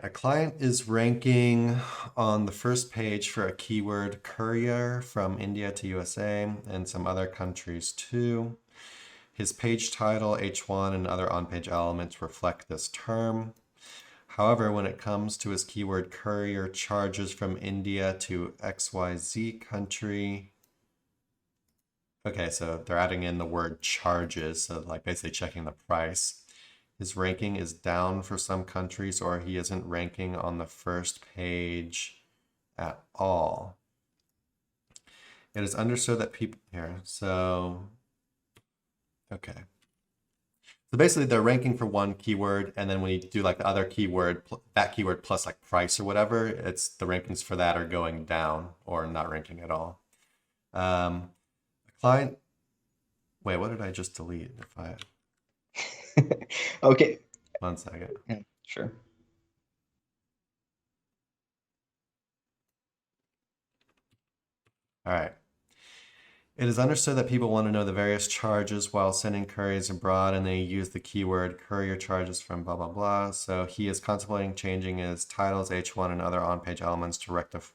a client is ranking on the first page for a keyword courier from India to USA and some other countries too. His page title, H1, and other on-page elements reflect this term. However, when it comes to his keyword courier charges from India to XYZ country, okay, so they're adding in the word charges, so like basically checking the price. His ranking is down for some countries, or he isn't ranking on the first page at all. It is understood that people here, so okay. So basically they're ranking for one keyword, and then when you do like the other keyword, that keyword plus like price or whatever, it's the rankings for that are going down or not ranking at all. Client, wait, what did I just delete? If I Okay. 1 second. Yeah, sure. All right. It is understood that people want to know the various charges while sending couriers abroad, and they use the keyword courier charges from blah, blah, blah. So he is contemplating changing his titles, H1, and other on-page elements to rectify.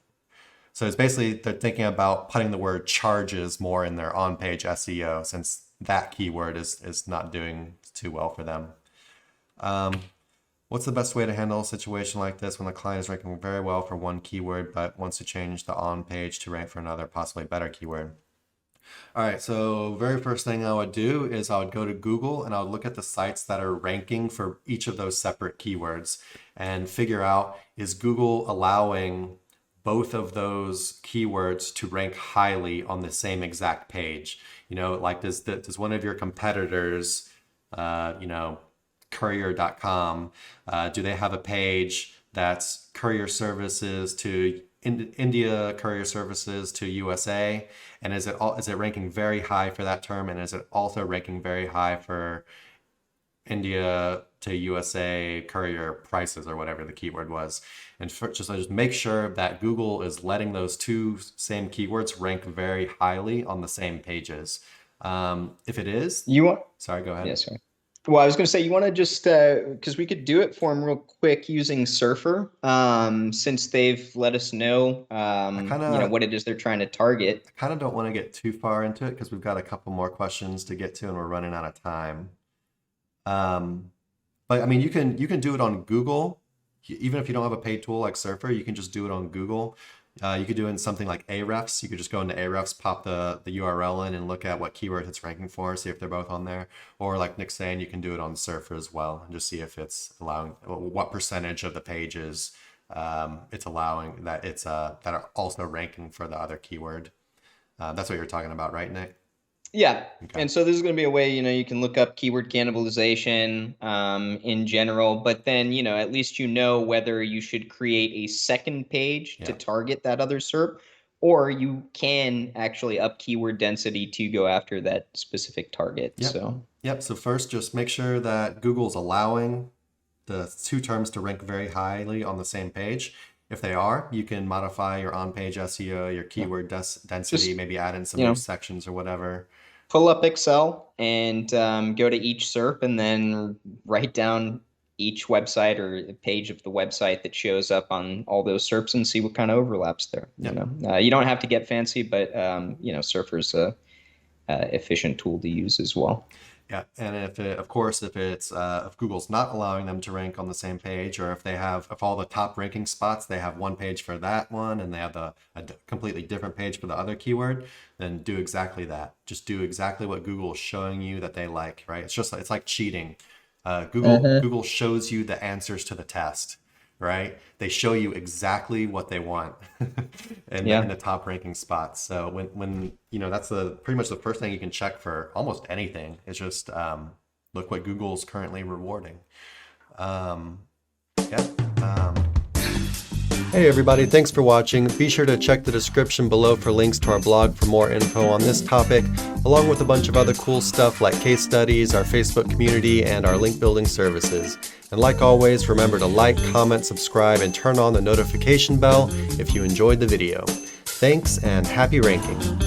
So it's basically they're thinking about putting the word charges more in their on-page SEO, since that keyword is not doing too well for them. What's the best way to handle a situation like this when the client is ranking very well for one keyword but wants to change the on-page to rank for another, possibly better keyword? All right, so very first thing I would do is I would go to Google and I would look at the sites that are ranking for each of those separate keywords and figure out, is Google allowing both of those keywords to rank highly on the same exact page? You know, like does one of your competitors, courier.com, do they have a page that's courier services to India, courier services to USA, and is it ranking very high for that term, and is it also ranking very high for India to USA courier prices or whatever the keyword was? And just make sure that Google is letting those two same keywords rank very highly on the same pages. If it is, sorry, go ahead. Yes, sir. Well, I was going to say, you want to just, because we could do it for them real quick using Surfer, since they've let us know, what it is they're trying to target. I kind of don't want to get too far into it because we've got a couple more questions to get to and we're running out of time. But I mean, you can do it on Google. Even if you don't have a paid tool like Surfer, you can just do it on Google. You could do it in something like Ahrefs. You could just go into Ahrefs, pop the URL in and look at what keyword it's ranking for, see if they're both on there. Or like Nick's saying, you can do it on Surfer as well and just see if it's allowing, what percentage of the pages it's allowing that that are also ranking for the other keyword. That's what you're talking about, right, Nick? Yeah. Okay. And so this is going to be a way, you can look up keyword cannibalization in general, but then, at least whether you should create a second page to target that other SERP, or you can actually up keyword density to go after that specific target. Yep. So first, just make sure that Google's allowing the two terms to rank very highly on the same page. If they are, you can modify your on-page SEO, your keyword density, maybe add in some new sections or whatever. Pull up Excel and go to each SERP and then write down each website or page of the website that shows up on all those SERPs and see what kind of overlaps there. You don't have to get fancy, but Surfer's a efficient tool to use as well. Yeah, and if Google's not allowing them to rank on the same page, or if all the top ranking spots, they have one page for that one and they have a completely different page for the other keyword, then do exactly that. Just do exactly what Google is showing you that they like, right? It's like cheating. Google shows you the answers to the test, right? They show you exactly what they want in the top ranking spots. So when that's pretty much the first thing you can check for almost anything. It's just look what Google's currently rewarding. Hey everybody, thanks for watching. Be sure to check the description below for links to our blog for more info on this topic, along with a bunch of other cool stuff like case studies, our Facebook community, and our link building services. And like always, remember to like, comment, subscribe, and turn on the notification bell if you enjoyed the video. Thanks and happy ranking.